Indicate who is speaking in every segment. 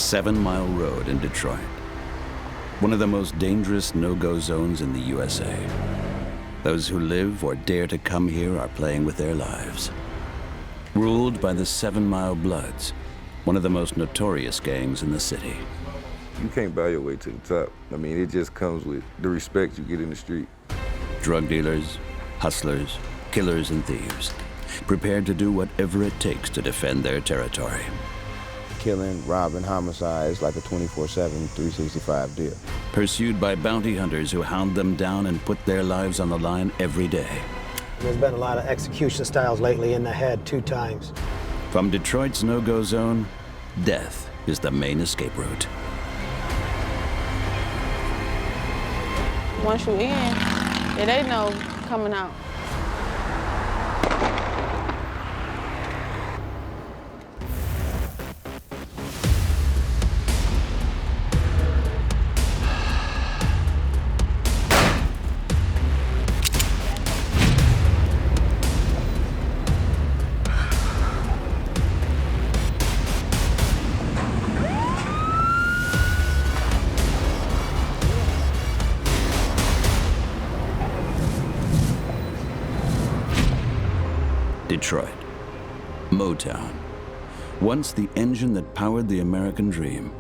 Speaker 1: 7 Mile Road in Detroit. One of the most dangerous no-go zones in the USA. Those who live or dare to come here are playing with their lives. Ruled by the 7 Mile Bloods, one of the most notorious gangs in the city.
Speaker 2: You can't buy your way to the top. I mean, it just comes with the respect you get in the street.
Speaker 1: Drug dealers, hustlers, killers, and thieves, prepared to do whatever it takes to defend their territory.
Speaker 3: Killing, robbing, homicides, like a 24/7, 365 deal.
Speaker 1: Pursued by bounty hunters who hound them down and put their lives on the line every day.
Speaker 4: There's been a lot of execution styles lately in the head 2 times.
Speaker 1: From Detroit's no-go zone, death is the main escape route.
Speaker 5: Once you in, it ain't no coming out.
Speaker 1: Detroit, Motown, once the engine that powered the American dream.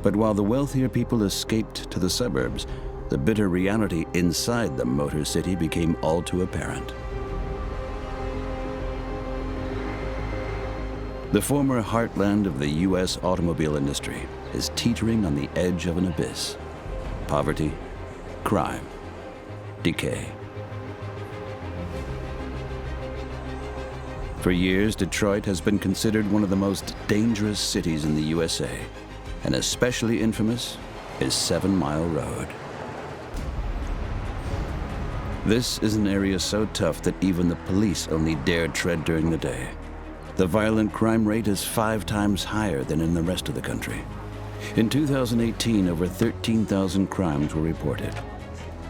Speaker 1: But while the wealthier people escaped to the suburbs, the bitter reality inside the Motor City became all too apparent. The former heartland of the U.S. automobile industry is teetering on the edge of an abyss. Poverty, crime, decay. For years, Detroit has been considered one of the most dangerous cities in the USA, and especially infamous is 7 Mile Road. This is an area so tough that even the police only dare tread during the day. The violent crime rate is 5 times higher than in the rest of the country. In 2018, over 13,000 crimes were reported.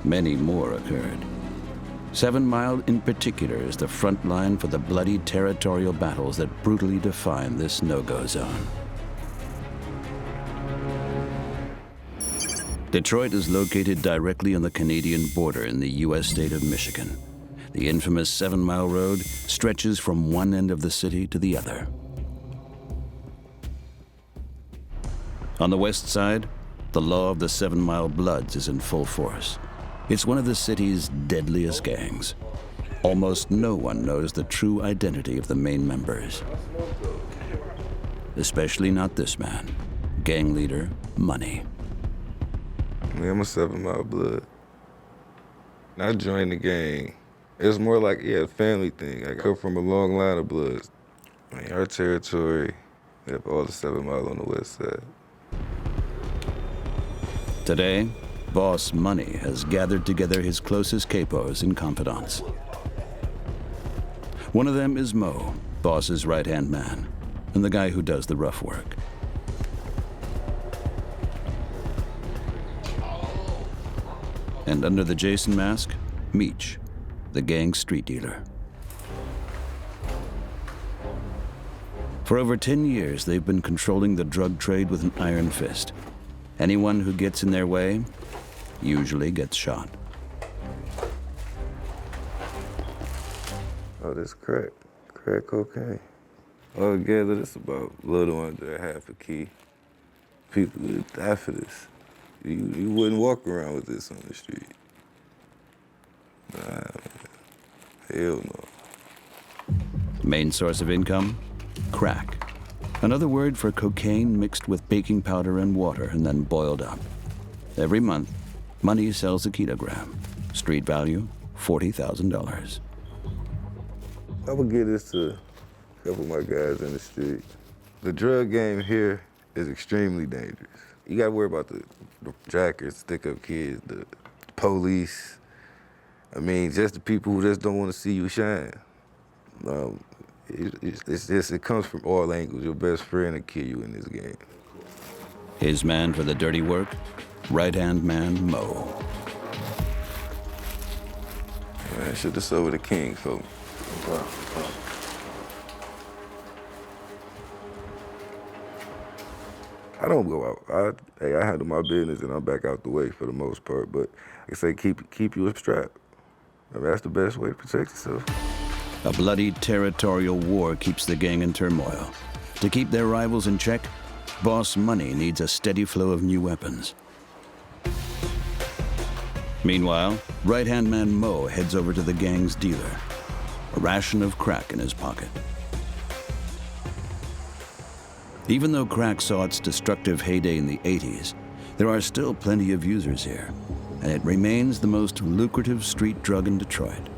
Speaker 1: Many more occurred. 7 Mile in particular is the front line for the bloody territorial battles that brutally define this no-go zone. Detroit is located directly on the Canadian border in the U.S. state of Michigan. The infamous 7 Mile Road stretches from one end of the city to the other. On the west side, the law of the 7 Mile Bloods is in full force. It's one of the city's deadliest gangs. Almost no one knows the true identity of the main members. Especially not this man, gang leader Money.
Speaker 2: I'm a 7 Mile Blood. I joined the gang. It's more like, a family thing. I come from a long line of Bloods. I mean, our territory, we have all the 7 Mile on the west side.
Speaker 1: Today, Boss Money has gathered together his closest capos and confidants. One of them is Mo, Boss's right-hand man, and the guy who does the rough work. And under the Jason mask, Meech, the gang's street dealer. For over 10 years, they've been controlling the drug trade with an iron fist. Anyone who gets in their way usually gets shot.
Speaker 2: Oh, this crack cocaine. Altogether, this about a little under half a key. People would die for this. You wouldn't walk around with this on the street. Nah, man. Hell no.
Speaker 1: Main source of income? Crack. Another word for cocaine mixed with baking powder and water and then boiled up. Every month, Money sells a kilogram. Street value, $40,000.
Speaker 2: I would give this to a couple of my guys in the street. The drug game here is extremely dangerous. You gotta worry about the jackers, stick-up kids, the police. I mean, just the people who just don't want to see you shine. It comes from all angles. Your best friend will kill you in this game.
Speaker 1: His man for the dirty work, right-hand man Mo.
Speaker 2: Man, should have sold the king for me. I don't go out. I handle my business and I'm back out the way for the most part. But like I say, keep you strapped. I mean, that's the best way to protect yourself.
Speaker 1: A bloody territorial war keeps the gang in turmoil. To keep their rivals in check, Boss Money needs a steady flow of new weapons. Meanwhile, right-hand man Mo heads over to the gang's dealer, a ration of crack in his pocket. Even though crack saw its destructive heyday in the 80s, there are still plenty of users here, and it remains the most lucrative street drug in Detroit.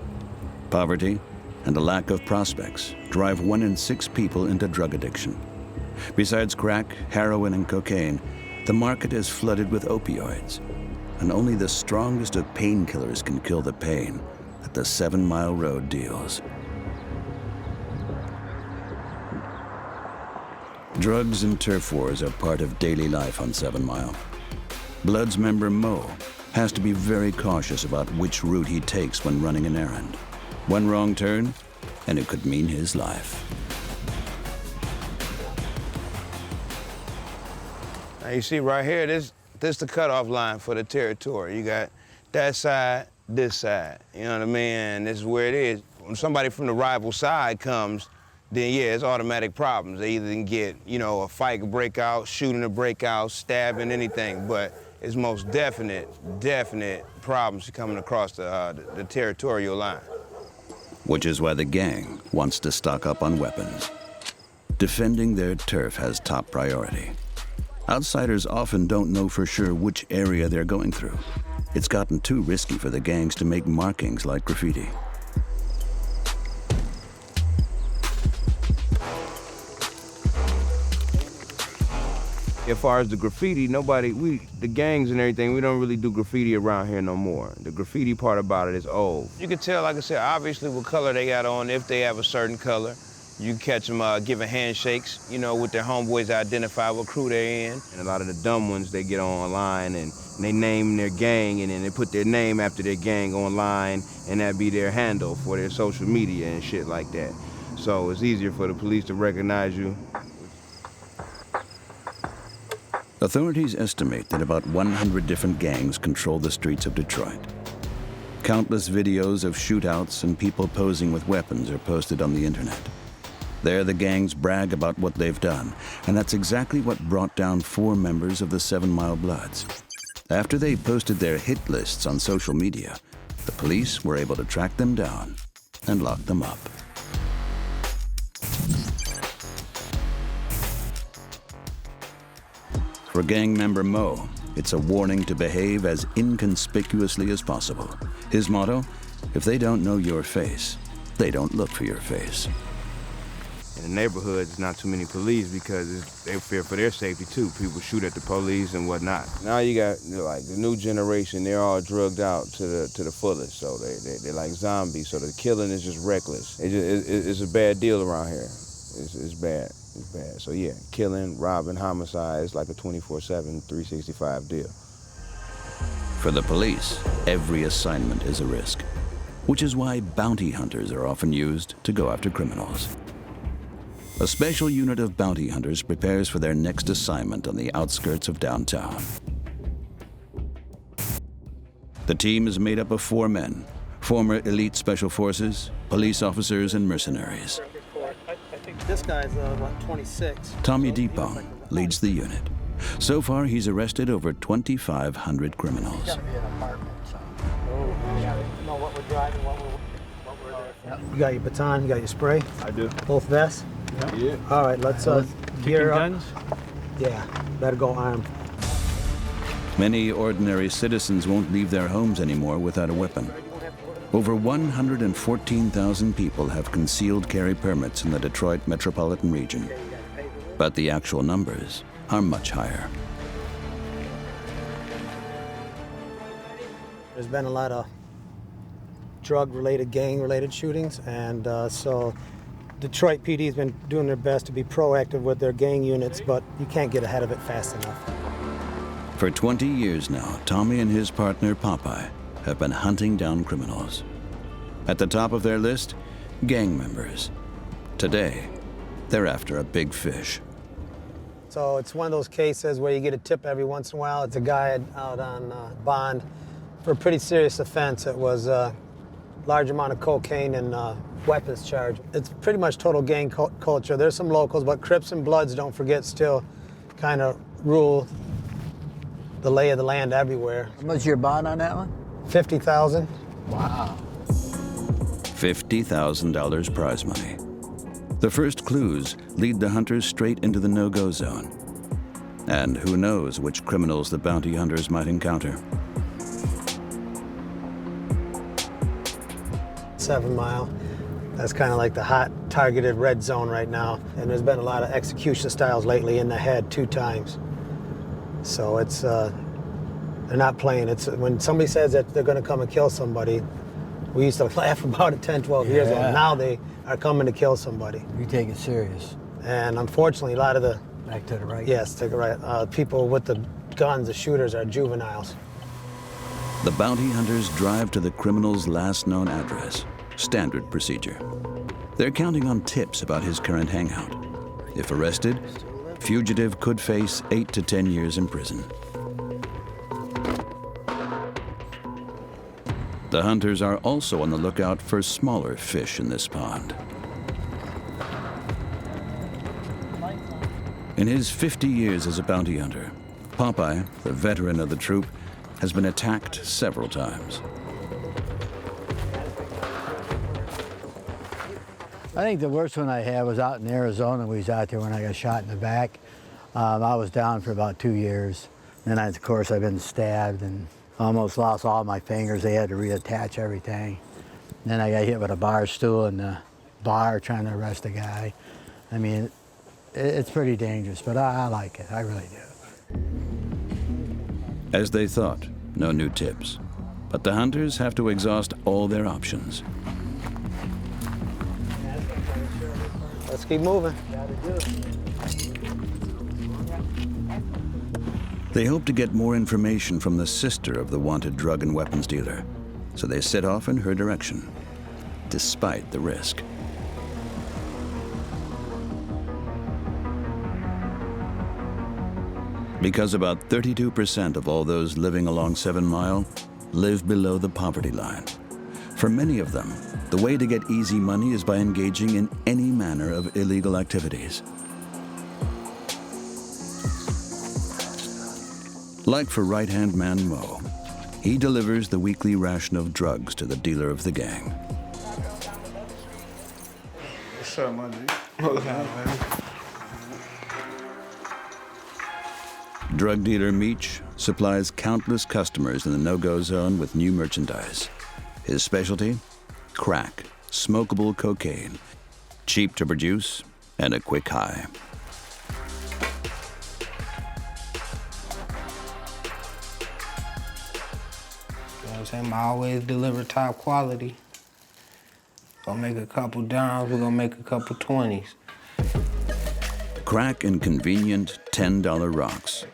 Speaker 1: Poverty and a lack of prospects drive 1 in 6 people into drug addiction. Besides crack, heroin, and cocaine, the market is flooded with opioids, and only the strongest of painkillers can kill the pain that the 7 Mile Road deals. Drugs and turf wars are part of daily life on 7 Mile. Blood's member Mo has to be very cautious about which route he takes when running an errand. One wrong turn, and it could mean his life.
Speaker 3: Now you see right here, this the cutoff line for the Territorial. You got that side, this side. You know what I mean? And this is where it is. When somebody from the rival side comes, then yeah, it's automatic problems. They either can get, you know, a fight could break out, shooting to break out, stabbing, anything. But it's most definite problems coming across the Territorial line.
Speaker 1: Which is why the gang wants to stock up on weapons. Defending their turf has top priority. Outsiders often don't know for sure which area they're going through. It's gotten too risky for the gangs to make markings like graffiti.
Speaker 3: As far as the graffiti, the gangs and everything, we don't really do graffiti around here no more. The graffiti part about it is old. You can tell, like I said, obviously what color they got on, if they have a certain color. You can catch them giving handshakes, you know, with their homeboys identify what crew they're in. And a lot of the dumb ones, they get online and they name their gang and then they put their name after their gang online and that be their handle for their social media and shit like that. So it's easier for the police to recognize you.
Speaker 1: Authorities estimate that about 100 different gangs control the streets of Detroit. Countless videos of shootouts and people posing with weapons are posted on the internet. There, the gangs brag about what they've done, and that's exactly what brought down 4 members of the 7 Mile Bloods. After they posted their hit lists on social media, the police were able to track them down and lock them up. For gang member Mo, it's a warning to behave as inconspicuously as possible. His motto, if they don't know your face, they don't look for your face.
Speaker 3: In the neighborhoods, not too many police because they fear for their safety too. People shoot at the police and whatnot. Now you got like the new generation, they're all drugged out to the fullest, so they're like zombies, so the killing is just reckless. It's a bad deal around here. It's bad. It's bad. So yeah, killing, robbing, homicide, it's like a 24/7, 365 deal.
Speaker 1: For the police, every assignment is a risk, which is why bounty hunters are often used to go after criminals. A special unit of bounty hunters prepares for their next assignment on the outskirts of downtown. The team is made up of 4 men, former elite special forces, police officers, and mercenaries.
Speaker 4: I think this guy's about 26.
Speaker 1: Tommy Depung leads the unit. So far, he's arrested over 2,500 criminals.
Speaker 4: It's gotta be an apartment, so. You gotta know what we're driving, what we're there for. You got your baton, you got your spray?
Speaker 6: I do.
Speaker 4: Both vests?
Speaker 6: Yeah.
Speaker 4: All right, let's gear up.
Speaker 6: Guns?
Speaker 4: Yeah, better go armed.
Speaker 1: Many ordinary citizens won't leave their homes anymore without a weapon. Over 114,000 people have concealed carry permits in the Detroit metropolitan region, but the actual numbers are much higher.
Speaker 4: There's been a lot of drug-related, gang-related shootings, and so Detroit PD has been doing their best to be proactive with their gang units, but you can't get ahead of it fast enough.
Speaker 1: For 20 years now, Tommy and his partner Popeye have been hunting down criminals. At the top of their list, gang members. Today, they're after a big fish.
Speaker 4: So it's one of those cases where you get a tip every once in a while. It's a guy out on bond for a pretty serious offense. It was a large amount of cocaine and weapons charge. It's pretty much total gang culture. There's some locals, but Crips and Bloods, don't forget, still kind of rule the lay of the land everywhere.
Speaker 6: How much your bond on that one?
Speaker 4: $50,000.
Speaker 6: Wow.
Speaker 1: $50,000 prize money. The first clues lead the hunters straight into the no-go zone. And who knows which criminals the bounty hunters might encounter.
Speaker 4: 7 Mile. That's kind of like the hot targeted red zone right now. And there's been a lot of execution styles lately in the head 2 times. So it's, they're not playing. It's when somebody says that they're gonna come and kill somebody, we used to laugh about it 10, 12 years ago. Now they are coming to kill somebody.
Speaker 6: You take it serious.
Speaker 4: And unfortunately, a lot of the...
Speaker 6: Back to the right.
Speaker 4: Yes, to the right. People with the guns, the shooters, are juveniles.
Speaker 1: The bounty hunters drive to the criminal's last known address. Standard procedure. They're counting on tips about his current hangout. If arrested, fugitive could face 8 to 10 years in prison. The hunters are also on the lookout for smaller fish in this pond. In his 50 years as a bounty hunter, Popeye, the veteran of the troop, has been attacked several times.
Speaker 6: I think the worst one I had was out in Arizona. We was out there when I got shot in the back. I was down for about 2 years. Then, of course, I've been stabbed and almost lost all my fingers. They had to reattach everything. Then I got hit with a bar stool in the bar trying to arrest a guy. I mean, it's pretty dangerous, but I like it. I really do.
Speaker 1: As they thought, no new tips. But the hunters have to exhaust all their options.
Speaker 4: Let's keep moving.
Speaker 1: They hope to get more information from the sister of the wanted drug and weapons dealer, so they set off in her direction, despite the risk. Because about 32% of all those living along 7 Mile live below the poverty line. For many of them, the way to get easy money is by engaging in any manner of illegal activities. Like for right-hand man Mo, he delivers the weekly ration of drugs to the dealer of the gang.
Speaker 3: What's up, my dude? What's up, man?
Speaker 1: Drug dealer Meech supplies countless customers in the no-go zone with new merchandise. His specialty? Crack, smokable cocaine, cheap to produce, and a quick high.
Speaker 7: You know what I'm saying? I always deliver top quality. Gonna make a couple dimes, we're gonna make a couple 20s.
Speaker 1: Crack in convenient $10 rocks.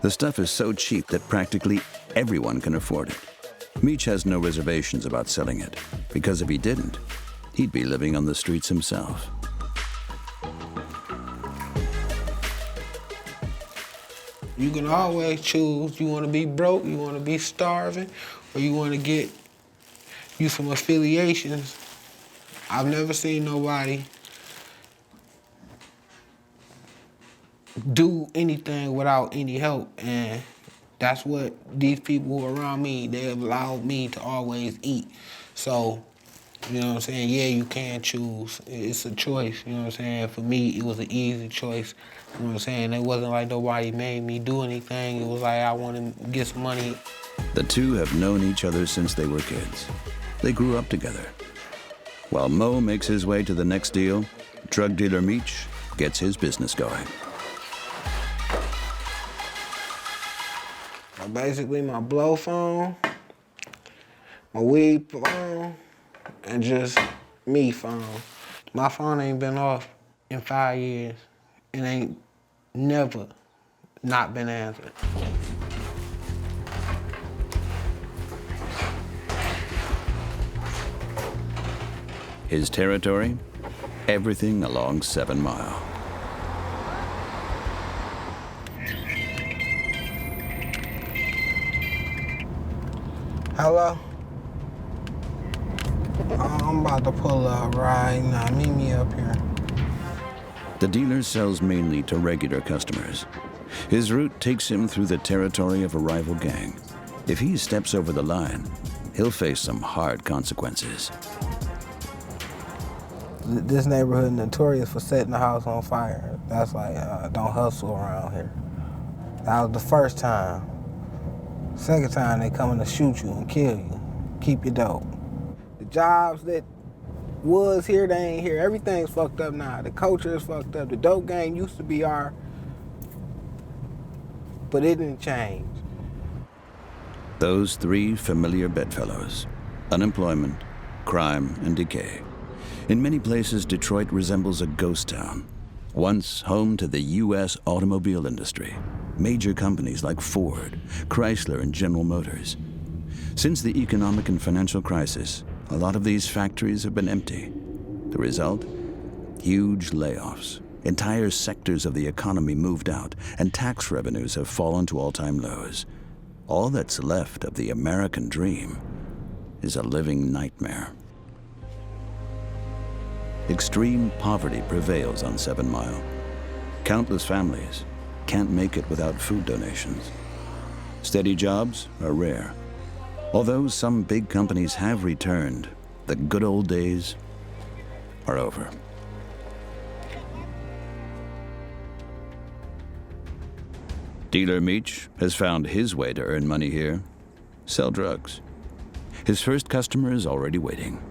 Speaker 1: The stuff is so cheap that practically everyone can afford it. Meech has no reservations about selling it, because if he didn't, he'd be living on the streets himself.
Speaker 7: You can always choose, you wanna be broke, you wanna be starving, or you wanna get you some affiliations. I've never seen nobody do anything without any help, and that's what these people who are around me, they have allowed me to always eat. So, you know what I'm saying? Yeah, you can choose. It's a choice, you know what I'm saying? For me, it was an easy choice, you know what I'm saying? It wasn't like nobody made me do anything. It was like I wanted to get some money.
Speaker 1: The two have known each other since they were kids. They grew up together. While Mo makes his way to the next deal, drug dealer Meech gets his business going.
Speaker 7: Basically, my blow phone, my weed phone, and just me phone. My phone ain't been off in 5 years. It ain't never not been answered.
Speaker 1: His territory? Everything along 7 Mile.
Speaker 7: Hello? I'm about to pull up right now. Meet me up here.
Speaker 1: The dealer sells mainly to regular customers. His route takes him through the territory of a rival gang. If he steps over the line, he'll face some hard consequences.
Speaker 7: This neighborhood notorious for setting the house on fire. That's like, don't hustle around here. That was the first time. Second time, they coming to shoot you and kill you. Keep your dope. The jobs that was here, they ain't here. Everything's fucked up now. The culture is fucked up. The dope game used to be but it didn't change.
Speaker 1: Those three familiar bedfellows: unemployment, crime, and decay. In many places, Detroit resembles a ghost town, once home to the U.S. automobile industry, major companies like Ford, Chrysler, and General Motors. Since the economic and financial crisis, a lot of these factories have been empty. The result? Huge layoffs. Entire sectors of the economy moved out, and tax revenues have fallen to all-time lows. All that's left of the American dream is a living nightmare. Extreme poverty prevails on 7 Mile. Countless families can't make it without food donations. Steady jobs are rare. Although some big companies have returned, the good old days are over. Dealer Meach has found his way to earn money here: sell drugs. His first customer is already waiting.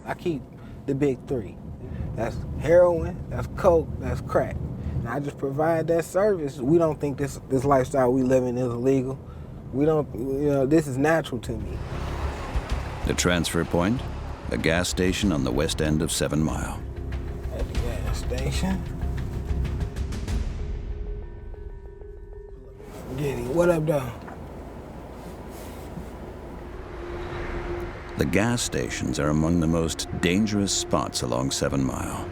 Speaker 7: I keep the big three. That's heroin, that's coke, that's crack. And I just provide that service. We don't think this lifestyle we live in is illegal. We don't, this is natural to me.
Speaker 1: The transfer point, a gas station on the west end of 7 Mile.
Speaker 7: At the gas station. Get it. What up, though?
Speaker 1: The gas stations are among the most dangerous spots along 7 Mile.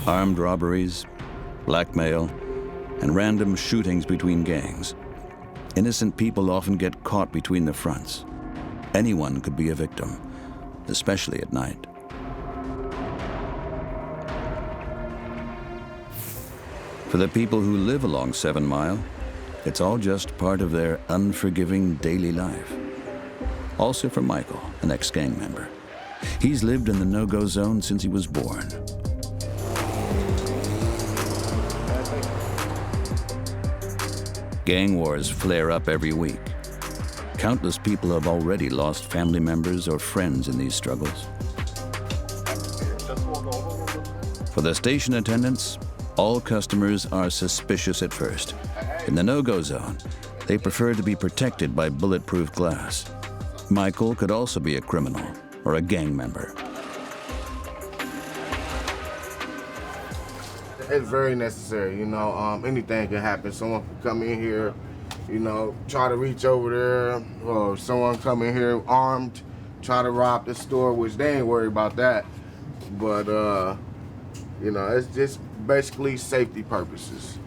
Speaker 1: Armed robberies, blackmail, and random shootings between gangs. Innocent people often get caught between the fronts. Anyone could be a victim, especially at night. For the people who live along 7 Mile, it's all just part of their unforgiving daily life. Also for Michael, an ex-gang member. He's lived in the no-go zone since he was born. Gang wars flare up every week. Countless people have already lost family members or friends in these struggles. For the station attendants, all customers are suspicious at first. In the no-go zone, they prefer to be protected by bulletproof glass. Michael could also be a criminal or a gang member.
Speaker 8: It's very necessary, anything can happen. Someone can come in here, try to reach over there, or someone come in here armed, try to rob the store, which they ain't worried about that. But, it's just basically safety purposes.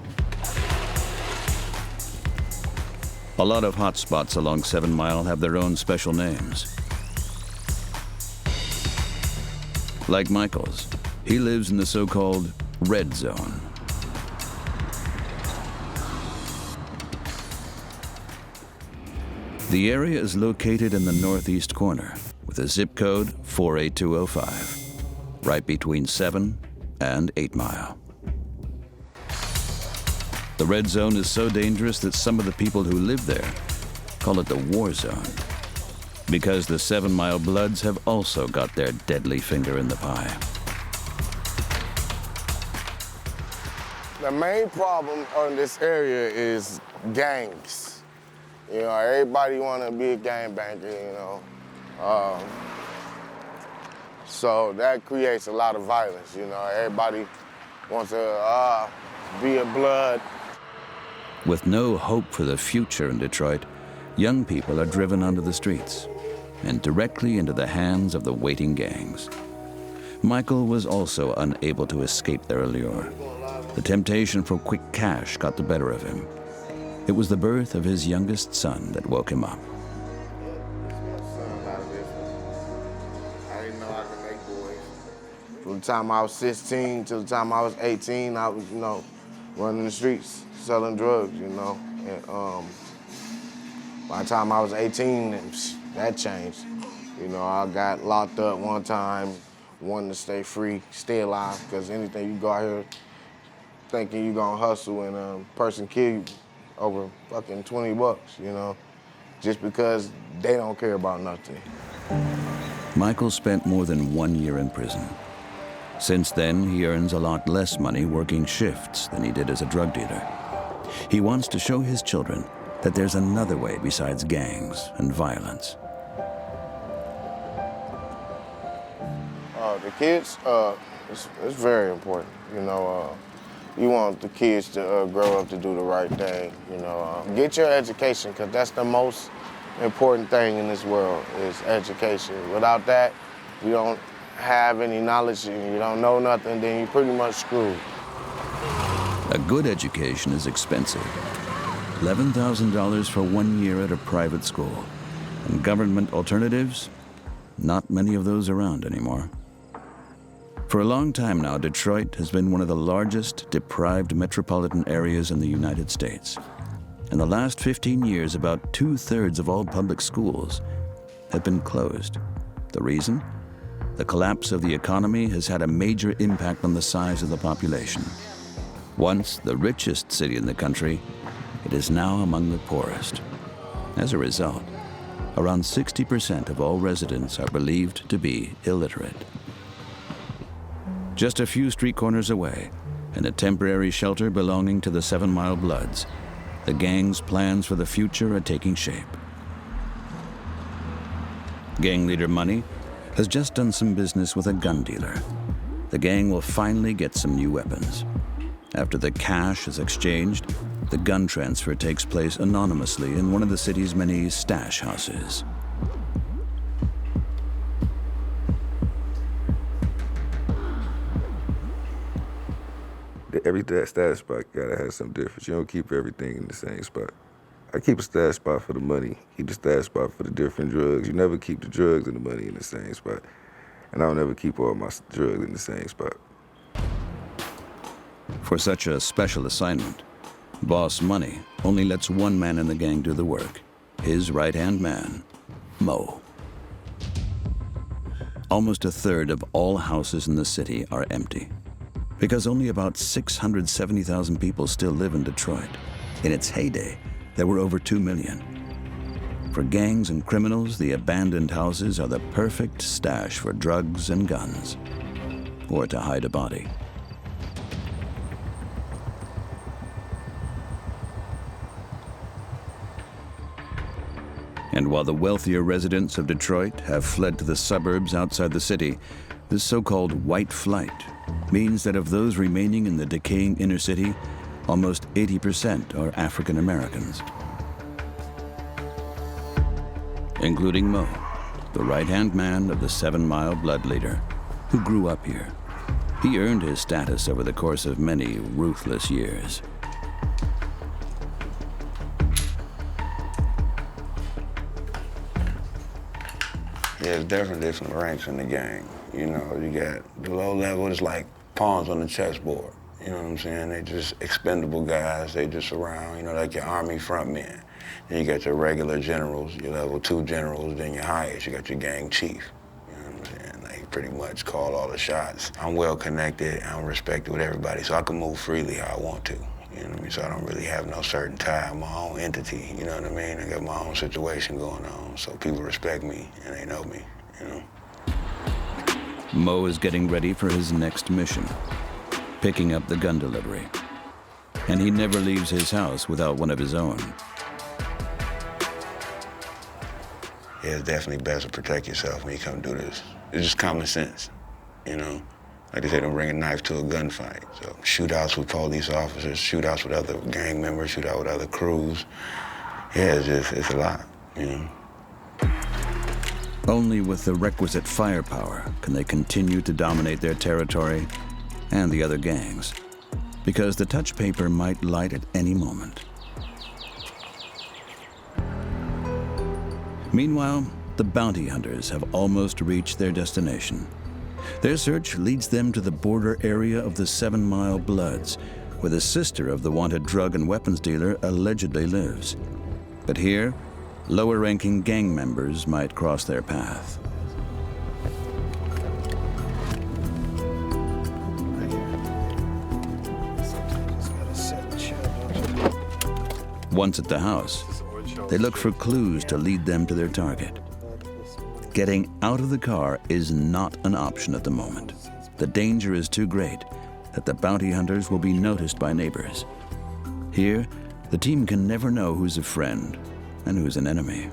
Speaker 1: A lot of hot spots along 7 Mile have their own special names. Like Michael's, he lives in the so-called red zone. The area is located in the northeast corner with a zip code 48205, right between 7 and 8 Mile. The red zone is so dangerous that some of the people who live there call it the war zone, because the 7 Mile Bloods have also got their deadly finger in the pie.
Speaker 8: The main problem in this area is gangs. Everybody want to be a gangbanger, so that creates a lot of violence, Everybody wants to be a blood.
Speaker 1: With no hope for the future in Detroit, young people are driven onto the streets and directly into the hands of the waiting gangs. Michael was also unable to escape their allure. The temptation for quick cash got the better of him. It was the birth of his youngest son that woke him up.
Speaker 8: I didn't know I could make boys. From the time I was 16 till the time I was 18, I was, running the streets, selling drugs, And by the time I was 18, that changed. I got locked up one time, wanting to stay free, stay alive, because anything you go out here thinking you gonna hustle and a person kill you over fucking 20 bucks, just because they don't care about nothing.
Speaker 1: Michael spent more than 1 year in prison. Since then, he earns a lot less money working shifts than he did as a drug dealer. He wants to show his children that there's another way besides gangs and violence.
Speaker 8: The kids, it's very important. You want the kids to grow up to do the right thing. Get your education, because that's the most important thing in this world is education. Without that, you don't have any knowledge and you don't know nothing, then you're pretty much screwed.
Speaker 1: A good education is expensive. $11,000 for 1 year at a private school. And government alternatives? Not many of those around anymore. For a long time now, Detroit has been one of the largest deprived metropolitan areas in the United States. In the last 15 years, about 2/3 of all public schools have been closed. The reason? The collapse of the economy has had a major impact on the size of the population. Once the richest city in the country, it is now among the poorest. As a result, around 60% of all residents are believed to be illiterate. Just a few street corners away, in a temporary shelter belonging to the 7 Mile Bloods, the gang's plans for the future are taking shape. Gang leader Money has just done some business with a gun dealer. The gang will finally get some new weapons. After the cash is exchanged, the gun transfer takes place anonymously in one of the city's many stash houses.
Speaker 2: Every stash spot gotta have something different. You don't keep everything in the same spot. I keep a stash spot for the money, keep the stash spot for the different drugs. You never keep the drugs and the money in the same spot. And I don't ever keep all my drugs in the same spot.
Speaker 1: For such a special assignment, Boss Money only lets one man in the gang do the work, his right-hand man, Mo. Almost 1/3 of all houses in the city are empty, because only about 670,000 people still live in Detroit. In its heyday, there were over 2 million. For gangs and criminals, the abandoned houses are the perfect stash for drugs and guns, or to hide a body. And while the wealthier residents of Detroit have fled to the suburbs outside the city, this so-called white flight means that of those remaining in the decaying inner city, almost 80% are African Americans. Including Mo, the right-hand man of the 7 Mile Blood leader, who grew up here. He earned his status over the course of many ruthless years.
Speaker 3: There's definitely different ranks in the gang. You got the low level, it's like pawns on the chessboard. You know what I'm saying? They just expendable guys. They just around, like your army front men. Then you got your regular generals, your level 2 generals, then your highest, you got your gang chief. You know what I'm saying? They pretty much call all the shots. I'm well connected, I'm respected with everybody, so I can move freely how I want to. You know what I mean? So I don't really have no certain tie, I'm my own entity, you know what I mean? I got my own situation going on, so people respect me and they know me,
Speaker 1: Mo is getting ready for his next mission, picking up the gun delivery. And he never leaves his house without one of his own.
Speaker 3: Yeah, it's definitely best to protect yourself when you come do this. It's just common sense, Like they say, don't bring a knife to a gunfight. So shootouts with police officers, shootouts with other gang members, shootouts with other crews. Yeah, it's a lot,
Speaker 1: Only with the requisite firepower can they continue to dominate their territory and the other gangs, because the touch paper might light at any moment. Meanwhile, the bounty hunters have almost reached their destination. Their search leads them to the border area of the 7 Mile Bloods, where the sister of the wanted drug and weapons dealer allegedly lives. But here, lower-ranking gang members might cross their path. Once at the house, they look for clues to lead them to their target. Getting out of the car is not an option at the moment. The danger is too great that the bounty hunters will be noticed by neighbors. Here, the team can never know who's a friend and who's an enemy.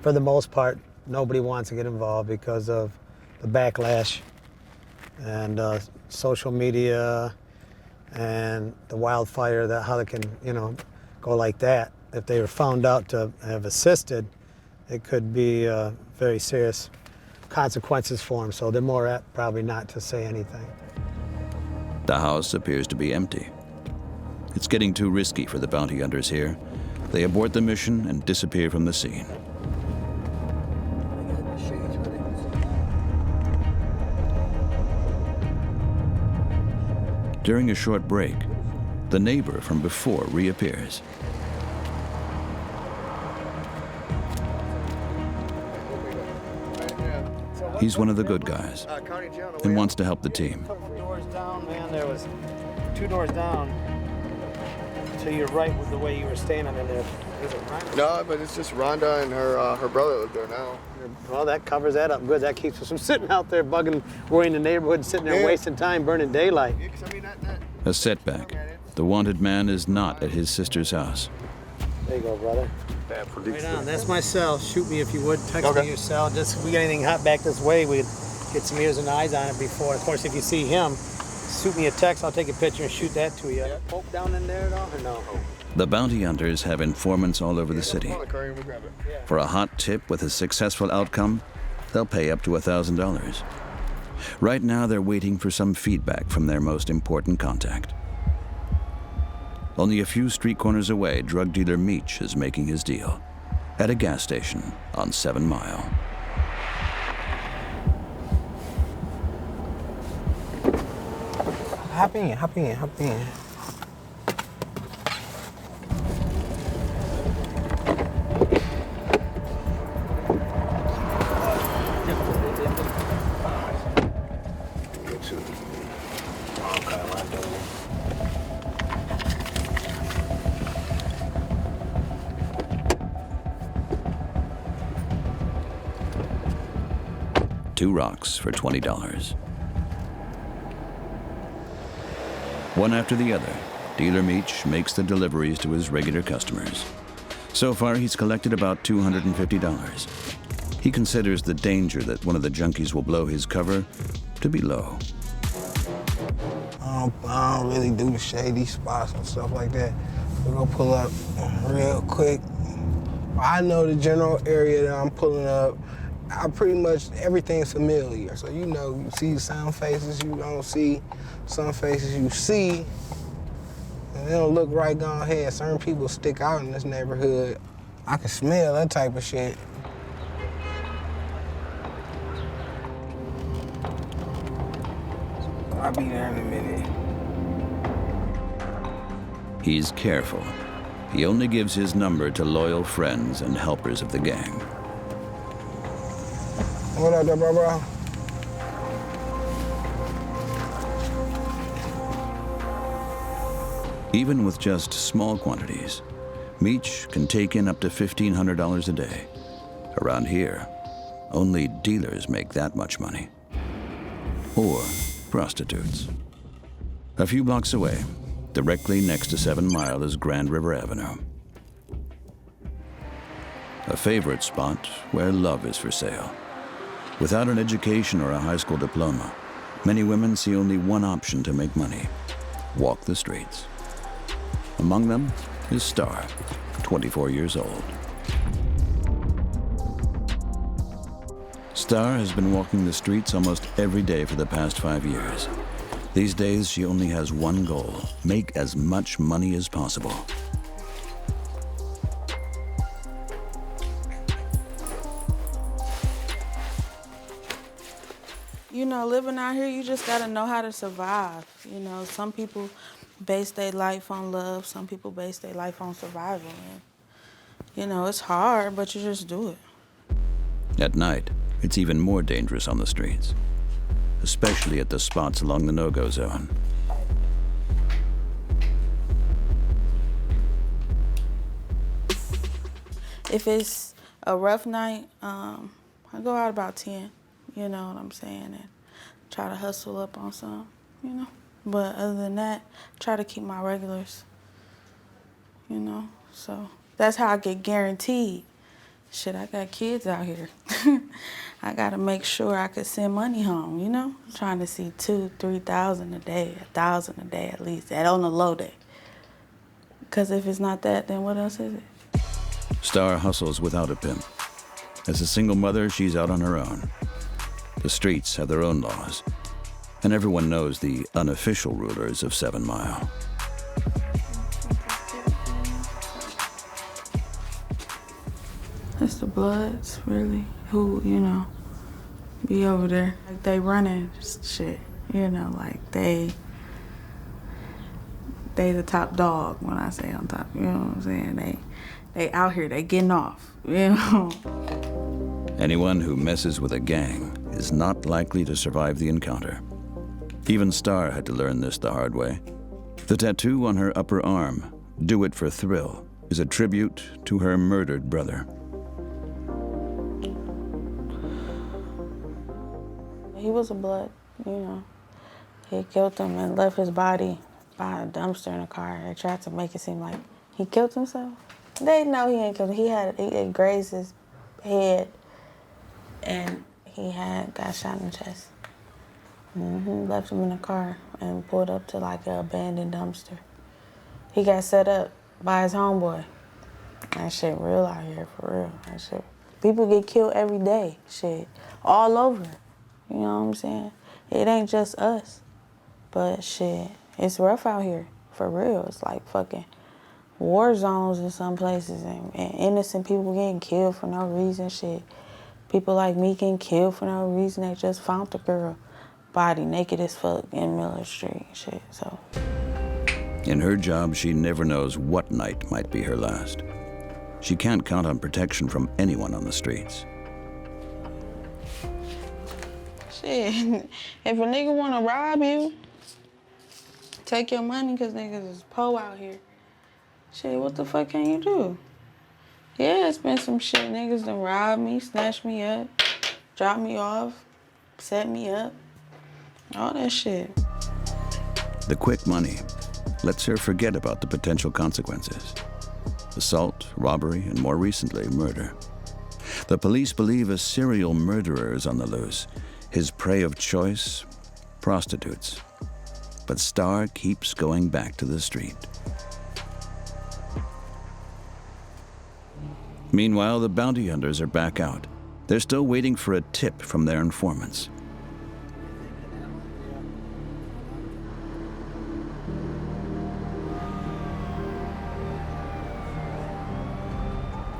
Speaker 4: For the most part, nobody wants to get involved because of the backlash and social media and the wildfire, that how they can, go like that. If they were found out to have assisted, it could be very serious consequences for them. So they're more apt probably not to say anything.
Speaker 1: The house appears to be empty. It's getting too risky for the bounty hunters here. They abort the mission and disappear from the scene. During a short break, the neighbor from before reappears. He's one of the good guys and wants to help the team.
Speaker 4: Doors down, man. There was 2 doors down to your right with the way you were staying under there. Is it Rhonda?
Speaker 9: No, but it's just Rhonda and her brother live there now.
Speaker 4: Well, that covers that up good. That keeps us from sitting out there bugging, worrying the neighborhood, sitting there wasting time, burning daylight.
Speaker 9: Yeah, 'cause I mean, that
Speaker 1: A setback. The wanted man is not at his sister's house.
Speaker 4: There you go, brother. Right on. That's my cell. Shoot me if you would. Text me your cell. Just if we get anything hot back this way, we'd get some ears and eyes on it before. Of course, if you see him, shoot me a text. I'll take a picture and shoot that to you. Poke down in there at all, or no?
Speaker 1: The bounty hunters have informants all over the city. For a hot tip with a successful outcome, they'll pay up to $1,000. Right now, they're waiting for some feedback from their most important contact. Only a few street corners away, drug dealer Meach is making his deal at a gas station on 7 Mile.
Speaker 7: Hop in.
Speaker 1: Two rocks for $20. One after the other, dealer Meach makes the deliveries to his regular customers. So far, he's collected about $250. He considers the danger that one of the junkies will blow his cover to be low.
Speaker 7: I don't really do the shady spots and stuff like that. We're gonna pull up real quick. I know the general area that I'm pulling up. I pretty much, everything's familiar. So you see some faces you don't see, some faces you see, and they don't look right gone ahead. Certain people stick out in this neighborhood. I can smell that type of shit. I'll be there in a minute.
Speaker 1: He's careful. He only gives his number to loyal friends and helpers of the gang.
Speaker 7: What up, bro?
Speaker 1: Even with just small quantities, Meach can take in up to $1,500 a day. Around here, only dealers make that much money. Or prostitutes. A few blocks away, directly next to 7 Mile, is Grand River Avenue. A favorite spot where love is for sale. Without an education or a high school diploma, many women see only one option to make money: walk the streets. Among them, is Star, 24 years old. Star has been walking the streets almost every day for the past 5 years. These days, she only has one goal: make as much money as possible.
Speaker 5: You know, living out here, you just gotta know how to survive. You know, some people base their life on love, some people base their life on survival. And, you know, it's hard, but you just do it.
Speaker 1: At night, it's even more dangerous on the streets, especially at the spots along the no-go zone.
Speaker 5: If it's a rough night, I go out about 10, you know what I'm saying, and try to hustle up on some, you know. But other than that, try to keep my regulars, you know. So that's how I get guaranteed. Shit, I got kids out here. I gotta make sure I could send money home, you know? I'm trying to see 2,000, 3,000 a day, 1,000 a day at least, that on a low day. Because if it's not that, then what else is it?
Speaker 1: Star hustles without a pimp. As a single mother, she's out on her own. The streets have their own laws, and everyone knows the unofficial rulers of 7 Mile.
Speaker 5: It's the Bloods, really, who, you know, be over there. Like, they running shit, you know, like, they the top dog when I say on top, you know what I'm saying? They out here, they getting off, you know?
Speaker 1: Anyone who messes with a gang is not likely to survive the encounter. Even Star had to learn this the hard way. The tattoo on her upper arm, "Do It for Thrill," is a tribute to her murdered brother.
Speaker 5: He was a Blood, you know. He killed him and left his body by a dumpster in a car. They tried to make it seem like he killed himself. They know he ain't killed him. He grazed his head and he got shot in the chest. Left him in the car and pulled up to like an abandoned dumpster. He got set up by his homeboy. That shit real out here, for real. That shit. People get killed every day, shit, all over. You know what I'm saying? It ain't just us, but shit, it's rough out here, for real. It's like fucking war zones in some places, and innocent people getting killed for no reason, shit. People like me getting killed for no reason. They just found the girl body naked as fuck in Miller Street, shit, so.
Speaker 1: In her job, she never knows what night might be her last. She can't count on protection from anyone on the streets.
Speaker 5: Shit, if a nigga wanna rob you, take your money, cause niggas is po out here. Shit, what the fuck can you do? Yeah, it's been some shit. Niggas done robbed me, snatched me up, dropped me off, set me up, all that shit.
Speaker 1: The quick money lets her forget about the potential consequences. Assault, robbery, and more recently, murder. The police believe a serial murderer is on the loose. His prey of choice, prostitutes. But Star keeps going back to the street. Meanwhile, the bounty hunters are back out. They're still waiting for a tip from their informants.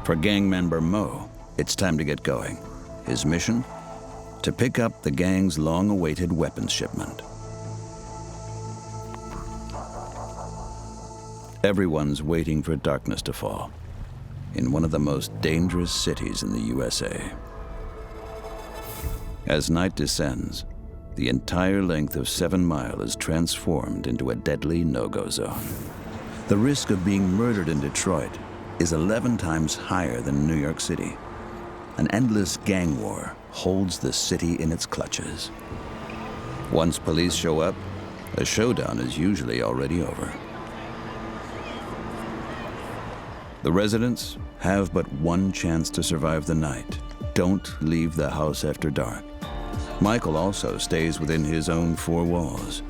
Speaker 1: For gang member Mo, it's time to get going. His mission? To pick up the gang's long-awaited weapons shipment. Everyone's waiting for darkness to fall in one of the most dangerous cities in the USA. As night descends, the entire length of 7 Mile is transformed into a deadly no-go zone. The risk of being murdered in Detroit is 11 times higher than New York City. An endless gang war holds the city in its clutches. Once police show up, a showdown is usually already over. The residents have but one chance to survive the night. Don't leave the house after dark. Michael also stays within his own 4 walls.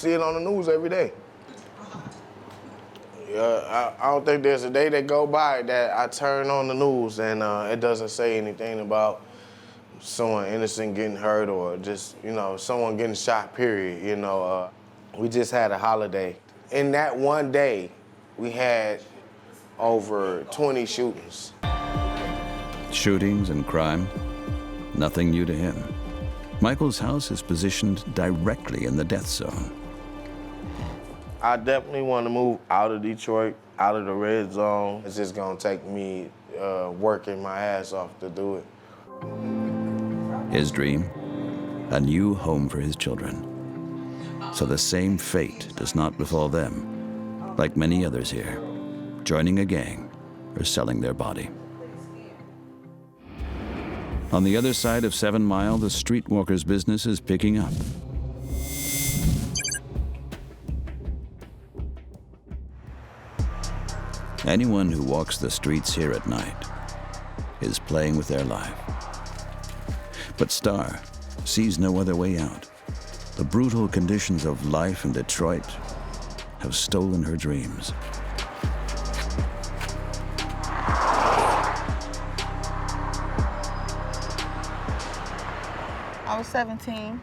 Speaker 8: see it on the news every day. I don't think there's a day that go by that I turn on the news and it doesn't say anything about someone innocent getting hurt or just, someone getting shot, period. We just had a holiday. In that one day, we had over 20 shootings.
Speaker 1: Shootings and crime, nothing new to him. Michael's house is positioned directly in the death zone.
Speaker 8: I definitely want to move out of Detroit, out of the red zone. It's just gonna take me working my ass off to do it.
Speaker 1: His dream, a new home for his children. So the same fate does not befall them, like many others here, joining a gang or selling their body. On the other side of 7 Mile, the streetwalker's business is picking up. Anyone who walks the streets here at night is playing with their life. But Star sees no other way out. The brutal conditions of life in Detroit have stolen her dreams.
Speaker 5: I was 17.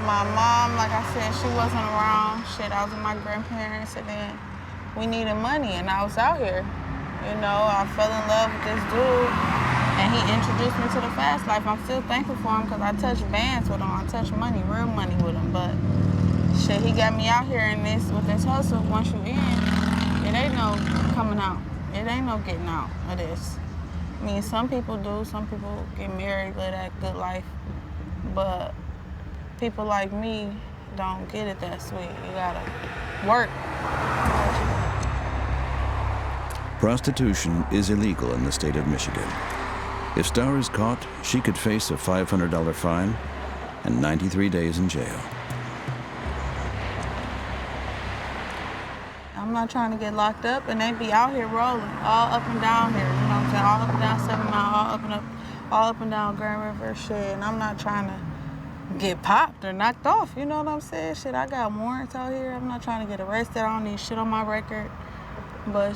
Speaker 5: My mom, like I said, she wasn't around. I was with my grandparents, and then we needed money, and I was out here. I fell in love with this dude, and he introduced me to the fast life. I'm still thankful for him because I touched bands with him. I touched money, real money with him, but he got me out here with this hustle. Once you in, it ain't no coming out. It ain't no getting out of this. I mean, some people do. Some people get married, live that good life, but people like me don't get it that sweet. You gotta work.
Speaker 1: Prostitution is illegal in the state of Michigan. If Star is caught, she could face a $500 fine and 93 days in jail.
Speaker 5: I'm not trying to get locked up, and they be out here rolling, all up and down here, you know what I'm saying? All up and down 7 Mile, all up and down Grand River, and I'm not trying to get popped or knocked off, you know what I'm saying? I got warrants out here. I'm not trying to get arrested. I don't need shit on my record. But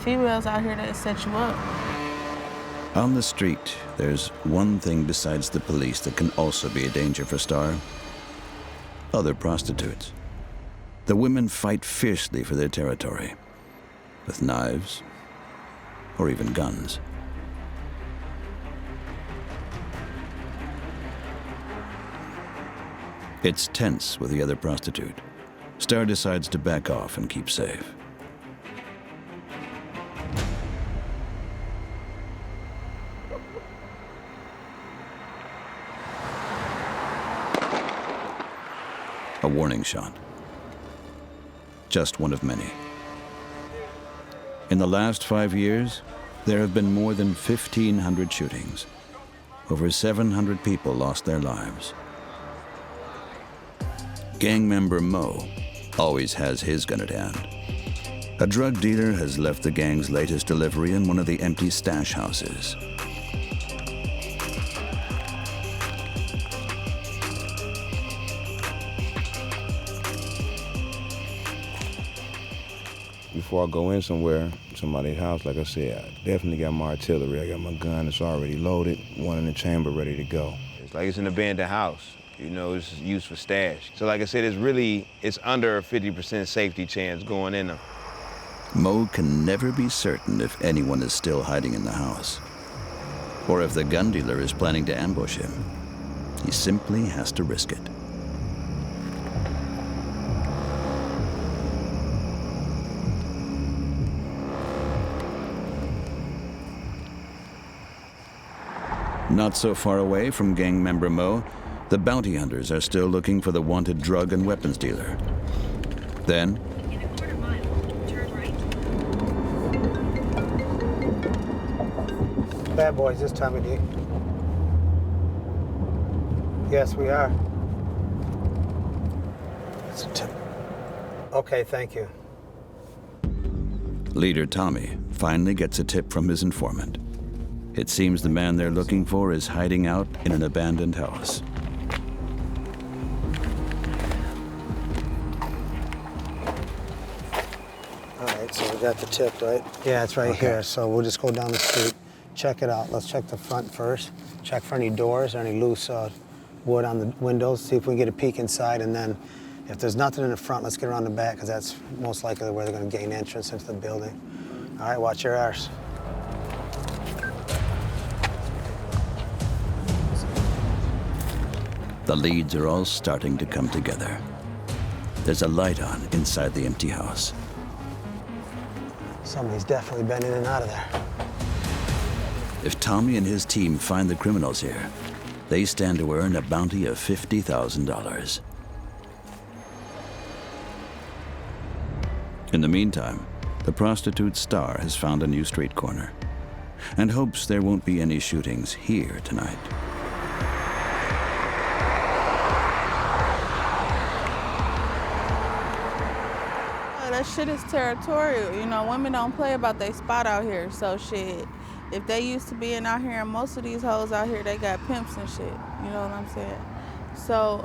Speaker 5: females out here that set you up.
Speaker 1: On the street, there's one thing besides the police that can also be a danger for Star. Other prostitutes. The women fight fiercely for their territory, with knives or even guns. It's tense with the other prostitute. Star decides to back off and keep safe. A warning shot. Just one of many. In the last 5 years, there have been more than 1,500 shootings. Over 700 people lost their lives. Gang member Mo always has his gun at hand. A drug dealer has left the gang's latest delivery in one of the empty stash houses.
Speaker 3: Before I go in somebody's house, like I said, I definitely got my artillery. I got my gun, it's already loaded, one in the chamber ready to go. It's like it's an abandoned house. It's used for stash. So like I said, it's under a 50% safety chance going in them.
Speaker 1: Mo can never be certain if anyone is still hiding in the house, or if the gun dealer is planning to ambush him. He simply has to risk it. Not so far away from gang member Mo, the bounty hunters are still looking for the wanted drug and weapons dealer. Then,
Speaker 10: in a quarter mile, turn right.
Speaker 4: Bad boys this time of day. Yes, we are. Okay, thank you.
Speaker 1: leader Tommy finally gets a tip from his informant. It seems the man they're looking for is hiding out in an abandoned house.
Speaker 4: right, so we got the tip, right? Yeah, it's right here. So we'll just go down the street, check it out. Let's check the front first. Check for any doors or any loose wood on the windows. See if we can get a peek inside, and then if there's nothing in the front, let's get around the back, because that's most likely where they're going to gain entrance into the building. All right, watch your arse.
Speaker 1: The leads are all starting to come together. There's a light on inside the empty house.
Speaker 4: Somebody's definitely been in and out of there.
Speaker 1: If Tommy and his team find the criminals here, they stand to earn a bounty of $50,000. In the meantime, the prostitute Star has found a new street corner and hopes there won't be any shootings here tonight.
Speaker 5: That shit is territorial. You know, women don't play about their spot out here. So shit, if they used to being out here, and most of these hoes out here, they got pimps and shit. You know what I'm saying? So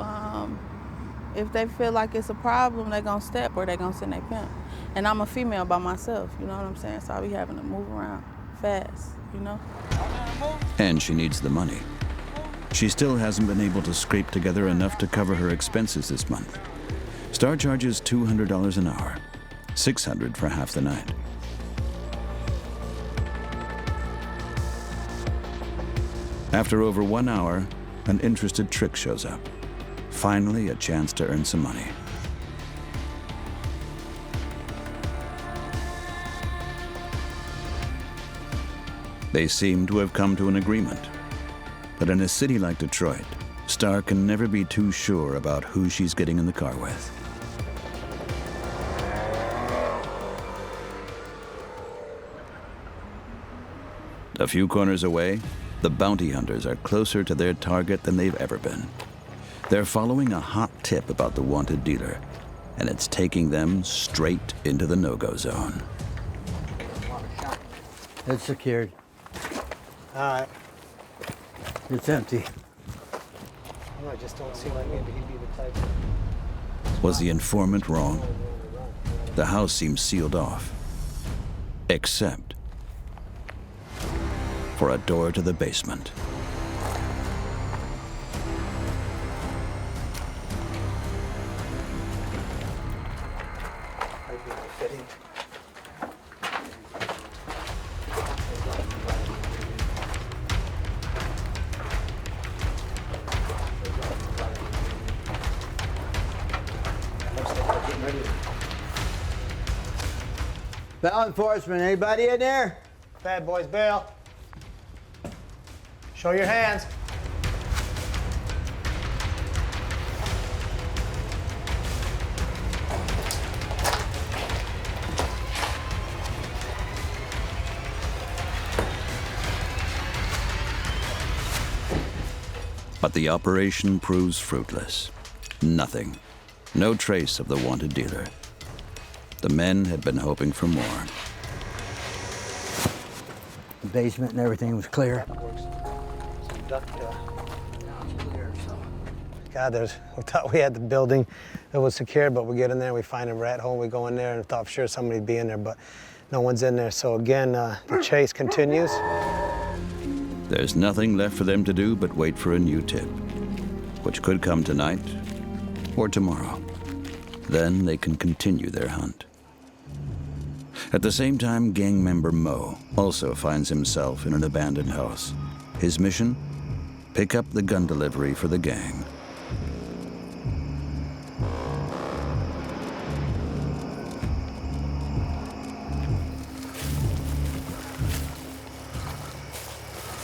Speaker 5: if they feel like it's a problem, they gonna step or they gonna send their pimp. And I'm a female by myself. You know what I'm saying? So I be having to move around fast. You know?
Speaker 1: And she needs the money. She still hasn't been able to scrape together enough to cover her expenses this month. Star charges $200 an hour. $600 for half the night. After over 1 hour, an interested trick shows up. Finally, a chance to earn some money. They seem to have come to an agreement. But in a city like Detroit, Star can never be too sure about who she's getting in the car with. A few corners away, the bounty hunters are closer to their target than they've ever been. They're following a hot tip about the wanted dealer, and it's taking them straight into the no-go zone.
Speaker 6: It's secured.
Speaker 4: All right.
Speaker 6: It's empty.
Speaker 4: I just don't see like maybe he'd be the type.
Speaker 1: Was the informant wrong? The house seems sealed off, except for a door to the basement.
Speaker 4: Might be fitting.
Speaker 6: Law enforcement, anybody in there?
Speaker 4: Bad boys bail. Show your hands.
Speaker 1: But the operation proves fruitless. Nothing. No trace of the wanted dealer. The men had been hoping for more.
Speaker 6: The basement and everything was clear.
Speaker 4: God, we thought we had the building that was secured, but we get in there, we find a rat hole, we go in there and thought for sure somebody'd be in there, but no one's in there. So again, the chase continues.
Speaker 1: There's nothing left for them to do but wait for a new tip, which could come tonight or tomorrow. Then they can continue their hunt. At the same time, gang member Mo also finds himself in an abandoned house. His mission? Pick up the gun delivery for the gang.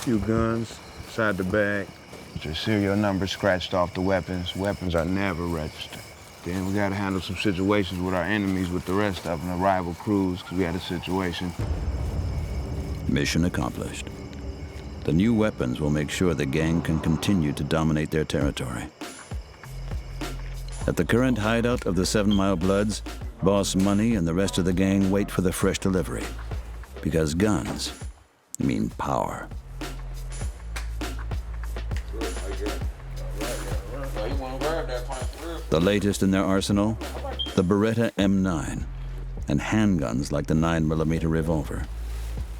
Speaker 3: Few guns inside the bag. Your serial number scratched off the weapons. Weapons are never registered. Then we gotta handle some situations with our enemies with the rest of them, the rival crews, because we had a situation.
Speaker 1: Mission accomplished. The new weapons will make sure the gang can continue to dominate their territory. At the current hideout of the 7 Mile Bloods, Boss Money and the rest of the gang wait for the fresh delivery. Because guns mean power. The latest in their arsenal, the Beretta M9, and handguns like the 9mm revolver.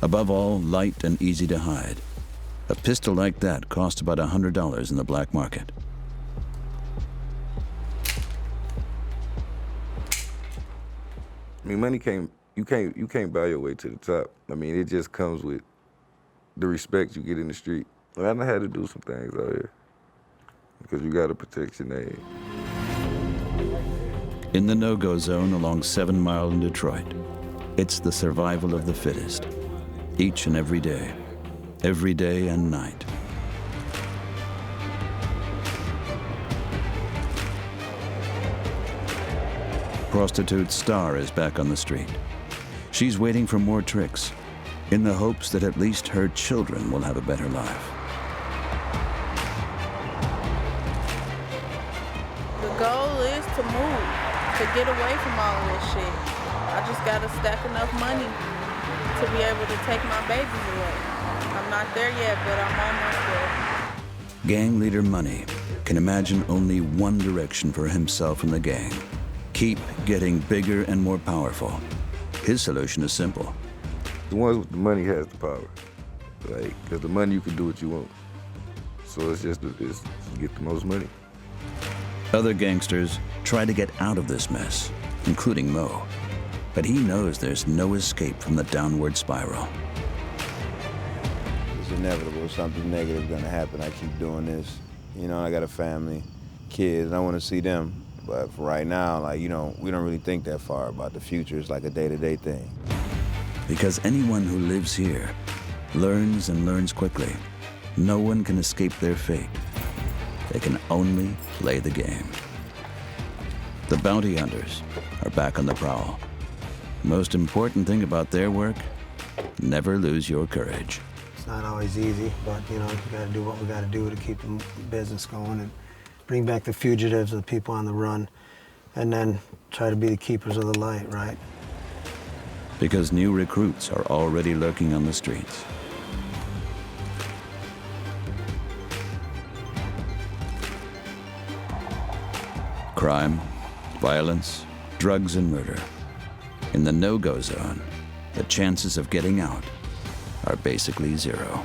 Speaker 1: Above all, light and easy to hide. A pistol like that costs about $100 in the black market.
Speaker 2: I mean, money you can't buy your way to the top. I mean, it just comes with the respect you get in the street. I done had to do some things out here because you gotta protect your name.
Speaker 1: In the no-go zone along 7 Mile in Detroit, it's the survival of the fittest. Each and every day and night. Prostitute Star is back on the street. She's waiting for more tricks, in the hopes that at least her children will have a better life.
Speaker 11: The goal is to move, to get away from all of this shit. I just gotta stack enough money to be able to take my babies away. I'm not there yet, but I'm almost there.
Speaker 1: Gang leader Money can imagine only one direction for himself and the gang. Keep getting bigger and more powerful. His solution is simple.
Speaker 2: The ones with the money has the power. Like, because the money you can do what you want. So it's just it's get the most money.
Speaker 1: Other gangsters try to get out of this mess, including Mo. But he knows there's no escape from the downward spiral.
Speaker 3: It's inevitable. Something negative is gonna happen. I keep doing this. You know, I got a family, kids, I wanna see them. But for right now, like, you know, we don't really think that far about the future. It's like a day-to-day thing.
Speaker 1: Because anyone who lives here learns and learns quickly. No one can escape their fate. They can only play the game. The bounty hunters are back on the prowl. Most important thing about their work, never lose your courage.
Speaker 4: It's not always easy, but you know, we gotta do what we gotta do to keep the business going and bring back the fugitives, the people on the run, and then try to be the keepers of the light, right?
Speaker 1: Because new recruits are already lurking on the streets. Crime, violence, drugs, and murder. In the no-go zone, the chances of getting out are basically zero.